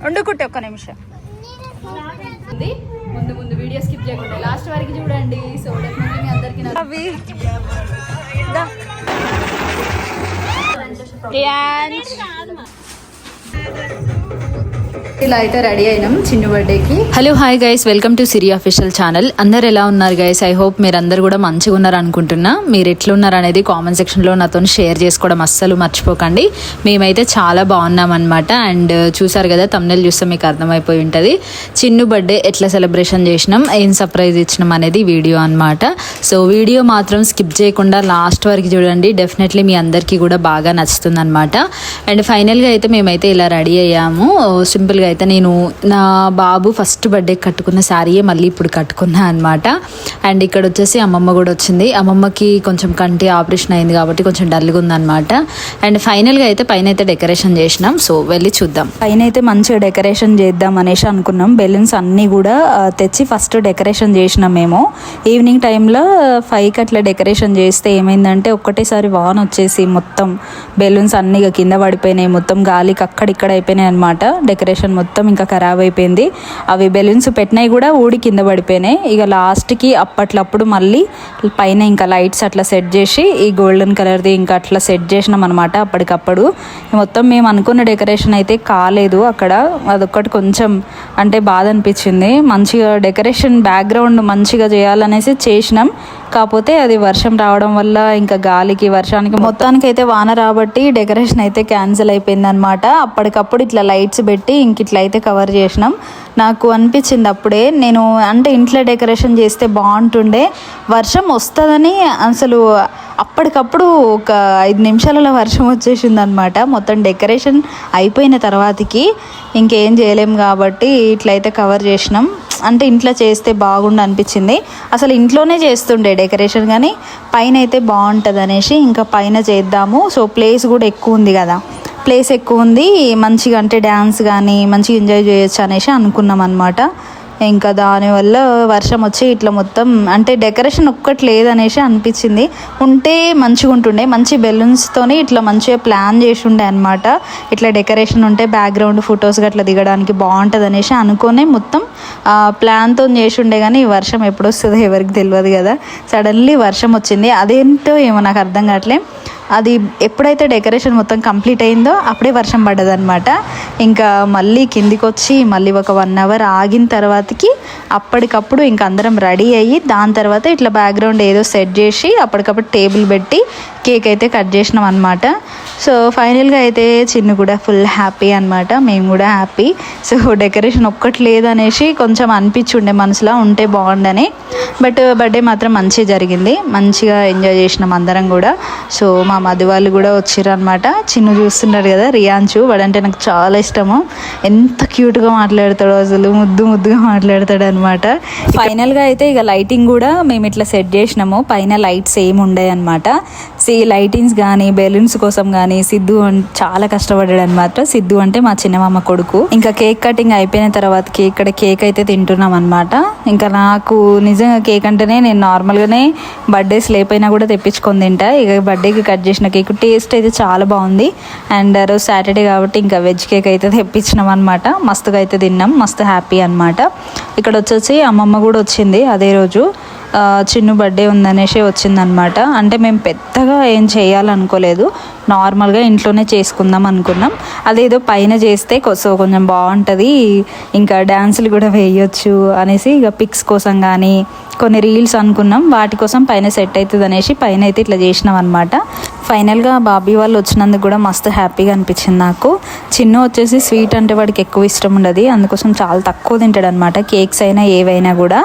వండుకుంటే ఒక్క నిమిషం ముందు ముందు వీడియో స్కిప్ చేయకుండా లాస్ట్ వరకు చూడండి. సో డెఫినెట్లీ మీ అందరికి ఇలా అయితే రెడీ అయినాం చిన్ను బర్త్డేకి. Hello hi guys, welcome to Siri official channel. అందరు ఎలా ఉన్నారు గైస్? ఐ హోప్ మీరు అందరు కూడా మంచిగా ఉన్నారు అనుకుంటున్నా. మీరు ఎట్లున్నారు అనేది కామెంట్ సెక్షన్లో నాతో షేర్ చేసుకోవడం అస్సలు మర్చిపోకండి. మేమైతే చాలా బాగున్నాం అనమాట. అండ్ చూసారు కదా, తమ్నెల్ చూస్తే మీకు అర్థమైపోయి ఉంటుంది చిన్ను బర్త్డే ఎట్లా సెలబ్రేషన్ చేసినాం, ఏం సర్ప్రైజ్ ఇచ్చినాం అనేది వీడియో అనమాట. సో వీడియో మాత్రం స్కిప్ చేయకుండా లాస్ట్ వరకు చూడండి. డెఫినెట్లీ మీ అందరికీ కూడా బాగా నచ్చుతుంది అనమాట. అండ్ ఫైనల్గా అయితే మేమైతే ఇలా రెడీ అయ్యాము. సింపుల్గా అయితే నేను నా బాబు ఫస్ట్ బర్త్డే కట్టుకున్న శారీయే మళ్ళీ ఇప్పుడు కట్టుకున్నా అనమాట. అండ్ ఇక్కడ వచ్చేసి అమ్మమ్మ కూడా వచ్చింది. అమ్మమ్మకి కొంచెం కంటి ఆపరేషన్ అయింది కాబట్టి కొంచెం డల్గా ఉందన్నమాట. అండ్ ఫైనల్గా అయితే పైన అయితే డెకరేషన్ చేసినాం. సో వెళ్ళి చూద్దాం. పైన అయితే మంచిగా డెకరేషన్ చేద్దాం అనేసి అనుకున్నాం. బెలూన్స్ అన్నీ కూడా తెచ్చి ఫస్ట్ డెకరేషన్ చేసినాం. మేము ఈవినింగ్ టైంలో 5కి అట్లా డెకరేషన్ చేస్తే ఏమైందంటే ఒక్కటేసారి వాన్ వచ్చేసి మొత్తం బెలూన్స్ అన్నీ కింద పడిపోయినాయి. మొత్తం గాలికి అక్కడిక్కడ అయిపోయినాయి అనమాట. డెకరేషన్ మొత్తం ఇంకా ఖరాబ్ అయిపోయింది. అవి బెలూన్స్ పెట్టినవి కూడా ఊడి కింద పడిపోయినాయి. ఇక లాస్ట్కి అప్పట్లప్పుడు మళ్ళీ పైన ఇంకా లైట్స్ అట్లా సెట్ చేసి ఈ గోల్డెన్ కలర్ది ఇంకా అట్లా సెట్ చేసినాం అనమాట అప్పటికప్పుడు. మొత్తం మేము అనుకున్న డెకరేషన్ అయితే కాలేదు అక్కడ. అదొక్కటి కొంచెం అంటే బాధ అనిపించింది. మంచిగా డెకరేషన్ బ్యాక్గ్రౌండ్ మంచిగా చేయాలనేసి చేసినాం. కాకపోతే అది వర్షం రావడం వల్ల ఇంకా గాలికి వర్షానికి మొత్తానికి అయితే వాన రాబట్టి డెకరేషన్ అయితే క్యాన్సిల్ అయిపోయింది అనమాట. అప్పటికప్పుడు ఇట్లా లైట్స్ పెట్టి ఇంక ఇట్లా అయితే కవర్ చేసినాం. నాకు అనిపించింది అప్పుడే, నేను అంటే ఇంట్లో డెకరేషన్ చేస్తే బాగుంటుండే, వర్షం వస్తుందని అసలు అప్పటికప్పుడు ఒక 5 నిమిషాలలో వర్షం వచ్చేసింది అనమాట. మొత్తం డెకరేషన్ అయిపోయిన తర్వాతకి ఇంకేం చేయలేము కాబట్టి ఇట్లయితే కవర్ చేసినాం. అంటే ఇంట్లో చేస్తే బాగుండు అనిపించింది. అసలు ఇంట్లోనే చేస్తుండే డెకరేషన్, కానీ పైన అయితే బాగుంటుంది అనేసి ఇంకా పైన చేద్దాము. సో ప్లేస్ కూడా ఎక్కువ ఉంది కదా, ప్లేస్ ఎక్కువ ఉంది, మంచిగా అంటే డ్యాన్స్ కానీ మంచిగా ఎంజాయ్ చేయొచ్చు అనేసి అనుకున్నాం అనమాట. ఇంకా దానివల్ల వర్షం వచ్చి ఇట్లా మొత్తం అంటే డెకరేషన్ ఒక్కటి లేదనేసి అనిపించింది. ఉంటే మంచిగా ఉంటుండే, మంచి బెలూన్స్తోని ఇట్లా మంచిగా ప్లాన్ చేసి ఉండే అనమాట. ఇట్లా డెకరేషన్ ఉంటే బ్యాక్గ్రౌండ్ ఫొటోస్ గట్లా దిగడానికి బాగుంటుంది అనేసి అనుకునే మొత్తం ప్లాన్తో చేసి ఉండే. కానీ వర్షం ఎప్పుడు వస్తుందో ఎవరికి తెలియదు కదా, సడన్లీ వర్షం వచ్చింది. అదేంటో ఏమో నాకు అర్థం కావట్లే. అది ఎప్పుడైతే డెకరేషన్ మొత్తం కంప్లీట్ అయిందో అప్పుడే వర్షం పడ్డదనమాట. ఇంకా మళ్ళీ కిందికి వచ్చి మళ్ళీ ఒక 1 అవర్ ఆగిన తర్వాతకి అప్పటికప్పుడు ఇంకా అందరం రెడీ అయ్యి దాని తర్వాత ఇట్లా బ్యాక్గ్రౌండ్ ఏదో సెట్ చేసి అప్పటికప్పుడు టేబుల్ పెట్టి కేక్ అయితే కట్ చేసినాం అనమాట. సో ఫైనల్గా అయితే చిన్ను కూడా ఫుల్ హ్యాపీ అనమాట, మేము కూడా హ్యాపీ. సో డెకరేషన్ ఒక్కటి లేదనేసి కొంచెం అనిపించుండే మనసులో, ఉంటే బాగుండని. బట్ బర్త్డే మాత్రం మంచిగా జరిగింది, మంచిగా ఎంజాయ్ చేసినాం అందరం కూడా. సో మా మధు వాళ్ళు కూడా వచ్చిర్రు అనమాట. చిన్ను చూస్తున్నాడు కదా, రియాన్షు, వాడంటే నాకు చాలా ఇష్టము. ఎంత క్యూట్గా మాట్లాడతాడో, అసలు ముద్దుగా మాట్లాడతాడు అనమాట. ఫైనల్గా అయితే ఇక లైటింగ్ కూడా మేము ఇట్లా సెట్ చేసినాము. పైన లైట్స్ ఏమి ఉండే అనమాట. లైటింగ్స్ కానీ బెలూన్స్ కోసం కానీ సిద్ధు చాలా కష్టపడ్డాడు అనమాట. సిద్ధు అంటే మా చిన్నమామ కొడుకు. ఇంకా కేక్ కటింగ్ అయిపోయిన తర్వాత ఇక్కడ కేక్ అయితే తింటున్నాం అనమాట. ఇంకా నాకు నిజంగా కేక్ అంటేనే నేను నార్మల్గానే బర్త్డేస్ లేకపోయినా కూడా తెప్పించుకొని తింటా. ఇక బర్త్డేకి కట్ చేసిన కేక్ టేస్ట్ అయితే చాలా బాగుంది. అండ్ రోజు సాటర్డే కాబట్టి ఇంకా వెజ్ కేక్ అయితే తెప్పించినాం అనమాట. మస్తుగా అయితే తిన్నాం, మస్తు హ్యాపీ అనమాట. ఇక్కడ వచ్చేసి అమ్మమ్మ కూడా వచ్చింది అదే రోజు. చిన్ను బర్త్డే ఉందనేసి వచ్చిందనమాట. అంటే మేము పెద్దగా ఏం చేయాలనుకోలేదు, నార్మల్గా ఇంట్లోనే చేసుకుందాం అనుకున్నాం. అదేదో పైన చేస్తే కొంచెం బాగుంటుంది, ఇంకా డ్యాన్సులు కూడా వేయొచ్చు అనేసి ఇక పిక్స్ కోసం కానీ కొన్ని రీల్స్ అనుకున్నాం, వాటి కోసం పైన సెట్ అవుతుంది అనేసి పైన అయితే ఇట్లా చేసినాం అనమాట. ఫైనల్గా బాబీ వాళ్ళు వచ్చినందుకు కూడా మస్తు హ్యాపీగా అనిపించింది నాకు. చిన్ను వచ్చేసి స్వీట్ అంటే వాడికి ఎక్కువ ఇష్టం ఉండదు, అందుకోసం చాలా తక్కువ తింటాడు అనమాట. కేక్స్ అయినా ఏవైనా కూడా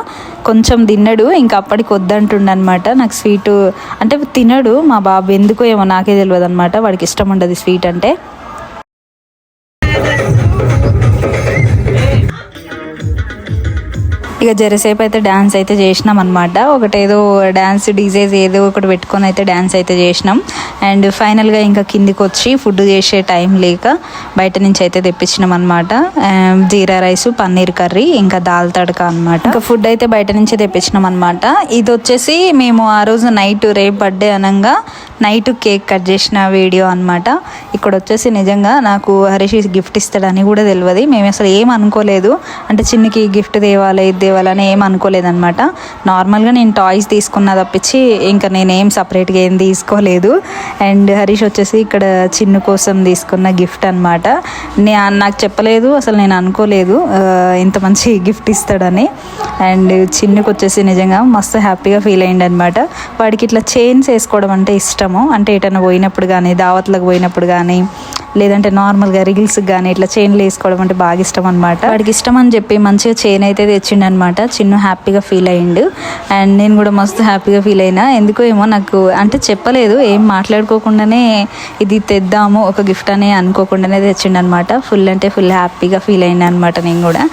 కొంచెం తిన్నాడు, ఇంకా అప్పటికి వద్దంటుండనమాట. నాకు స్వీటు అంటే తినడు మా బాబు, ఎందుకో ఏమో నాకే తెలియదు అనమాట, వాడికి ఇష్టం ఉండదు స్వీట్ అంటే. ఇక జరసేపు అయితే డ్యాన్స్ అయితే చేసినాం అనమాట. ఒకటేదో డ్యాన్స్ డీజేస్ ఏదో ఒకటి పెట్టుకొని అయితే డ్యాన్స్ అయితే చేసినాం. అండ్ ఫైనల్గా ఇంకా కిందికి వచ్చి ఫుడ్ చేసే టైం లేక బయట నుంచి అయితే తెప్పించినాం అనమాట. జీరా రైస్, పన్నీర్ కర్రీ, ఇంకా దాల్ తడక అనమాట. ఇంకా ఫుడ్ అయితే బయట నుంచే తెప్పించినాం అనమాట. ఇది వచ్చేసి మేము ఆ రోజు నైట్, రేపు బర్త్డే అనగా నైట్ కేక్ కట్ చేసిన వీడియో అనమాట. ఇక్కడ వచ్చేసి నిజంగా నాకు హరీష్ గిఫ్ట్ ఇస్తాడని కూడా తెలియదు. మేము అసలు ఏం అనుకోలేదు, అంటే చిన్నకి గిఫ్ట్ తేవాలి ఇది తేవాలని ఏం అనుకోలేదన్నమాట. నార్మల్గా నేను టాయ్స్ తీసుకున్నా తప్పించి ఇంకా నేనేం సపరేట్గా ఏం తీసుకోలేదు. అండ్ హరీష్ వచ్చేసి ఇక్కడ చిన్న కోసం తీసుకున్న గిఫ్ట్ అనమాట. నాకు చెప్పలేదు, అసలు నేను అనుకోలేదు ఇంత మంచి గిఫ్ట్ ఇస్తాడని. అండ్ చిన్నకు వచ్చేసి నిజంగా మస్తు హ్యాపీగా ఫీల్ అయ్యింది అనమాట. వాడికి ఇట్లా చైన్స్ వేసుకోవడం అంటే ఇష్టము. అంటే ఎటన్నా పోయినప్పుడు కానీ, దావత్లకు పోయినప్పుడు కానీ, లేదంటే నార్మల్గా రీల్స్కి కానీ ఇట్లా చైన్లు వేసుకోవడం అంటే బాగా ఇష్టం అనమాట. వాడికి ఇష్టం అని చెప్పి మంచిగా చైన్ అయితే తెచ్చిండు అనమాట. చిన్న హ్యాపీగా ఫీల్ అయ్యిండు. అండ్ నేను కూడా మస్తు హ్యాపీగా ఫీల్ అయినా. ఎందుకో ఏమో నాకు అంటే చెప్పలేదు, ఏం మాట్లాడుకోకుండానే ఇది తెద్దాము ఒక గిఫ్ట్ అని అనుకోకుండానే తెచ్చిండు అనమాట. ఫుల్ అంటే ఫుల్ హ్యాపీగా ఫీల్ అయినా అనమాట నేను కూడా.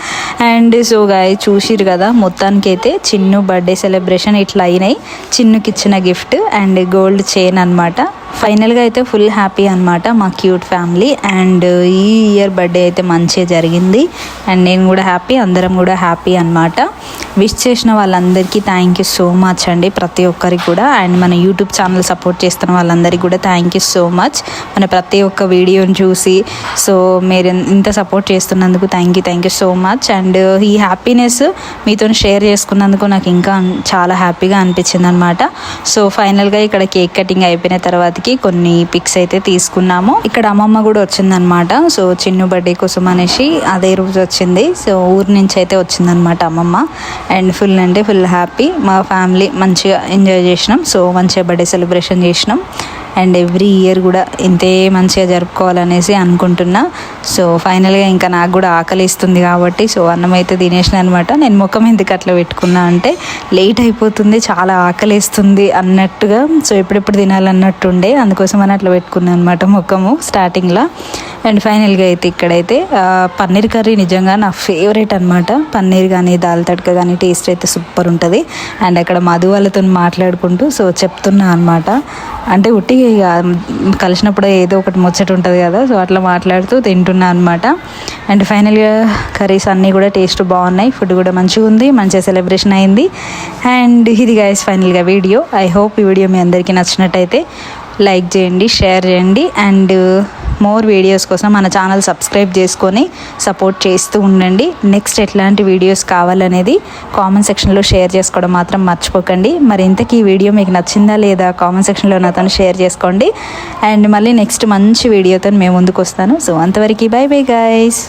అండ్ సో గాయ్ చూసిరు కదా, మొత్తానికి అయితే చిన్న బర్త్డే సెలబ్రేషన్ ఇట్లా అయినాయి. చిన్నకి ఇచ్చిన గిఫ్ట్ అండ్ గోల్డ్ చైన్ అనమాట. ఫైనల్గా అయితే ఫుల్ హ్యాపీ అనమాట మా క్యూట్ ఫ్యామిలీ. అండ్ ఈ ఇయర్ బర్త్డే అయితే మంచిగా జరిగింది. అండ్ నేను కూడా హ్యాపీ, అందరం కూడా హ్యాపీ అనమాట. విష్ చేసిన వాళ్ళందరికీ థ్యాంక్ యూ సో మచ్ అండి, ప్రతి ఒక్కరికి కూడా. అండ్ మన యూట్యూబ్ ఛానల్ సపోర్ట్ చేస్తున్న వాళ్ళందరికీ కూడా థ్యాంక్ యూ సో మచ్. మన ప్రతి ఒక్క వీడియోని చూసి సో మీరు ఇంత సపోర్ట్ చేస్తున్నందుకు thank you so much. And ఈ హ్యాపీనెస్ మీతో షేర్ చేసుకున్నందుకు నాకు ఇంకా చాలా హ్యాపీగా అనిపించింది అనమాట. సో ఫైనల్గా ఇక్కడ కేక్ కటింగ్ అయిపోయిన తర్వాతకి కొన్ని పిక్స్ అయితే తీసుకున్నాము. ఇక్కడ అమ్మమ్మ కూడా వచ్చిందనమాట. సో చిన్న బర్త్డే కోసం అనేసి అదే రోజు వచ్చింది. సో ఊరు నుంచి అయితే వచ్చిందనమాట అమ్మమ్మ. అండ్ ఫుల్ అంటే ఫుల్ హ్యాపీ, మా ఫ్యామిలీ మంచిగా ఎంజాయ్ చేసినాం. సో మంచిగా బర్త్డే సెలబ్రేషన్ చేసినాం. అండ్ ఎవ్రీ ఇయర్ కూడా ఇంతే మంచిగా జరుపుకోవాలనేసి అనుకుంటున్నా. సో ఫైనల్గా ఇంకా నాకు కూడా ఆకలిస్తుంది కాబట్టి సో అన్నం అయితే తినేసిన అనమాట. నేను ముఖం ఎందుకు అట్లా పెట్టుకున్నా అంటే లేట్ అయిపోతుంది, చాలా ఆకలిస్తుంది అన్నట్టుగా. సో ఎప్పుడెప్పుడు తినాలన్నట్టుండే, అందుకోసం అని అట్లా పెట్టుకున్నాను అనమాట ముఖము స్టార్టింగ్లో. అండ్ ఫైనల్గా అయితే ఇక్కడైతే పన్నీర్ కర్రీ నిజంగా నా ఫేవరెట్ అనమాట. పన్నీర్ కానీ, దాల్ తడక కానీ టేస్ట్ అయితే సూపర్ ఉంటుంది. అండ్ అక్కడ మధు వాళ్ళతో మాట్లాడుకుంటూ సో చెప్తున్నా అనమాట. అంటే ఉట్టి ఇక కలిసినప్పుడు ఏదో ఒకటి ముచ్చట ఉంటుంది కదా, సో అట్లా మాట్లాడుతూ తింటున్నా అనమాట. అండ్ ఫైనల్గా కర్రీస్ అన్నీ కూడా టేస్ట్ బాగున్నాయి, ఫుడ్ కూడా మంచిగా ఉంది, మంచిగా సెలబ్రేషన్ అయింది. అండ్ ఇది గైస్ ఫైనల్గా వీడియో. ఐ హోప్ ఈ వీడియో మీ అందరికీ నచ్చినట్టయితే లైక్ చేయండి, షేర్ చేయండి. అండ్ మోర్ వీడియోస్ కోసం మన ఛానల్ సబ్స్క్రైబ్ చేసుకొని సపోర్ట్ చేస్తూ ఉండండి. నెక్స్ట్ ఎట్లాంటి వీడియోస్ కావాలనేది కామెంట్ సెక్షన్లో షేర్ చేసుకోవడం మాత్రం మర్చిపోకండి. మరి ఇంతకీ ఈ వీడియో మీకు నచ్చిందా లేదా కామెంట్ సెక్షన్లో నాతో షేర్ చేసుకోండి. అండ్ మళ్ళీ నెక్స్ట్ మంచి వీడియోతో మేము ముందుకు వస్తాను. సో అంతవరకు బై బై గైస్.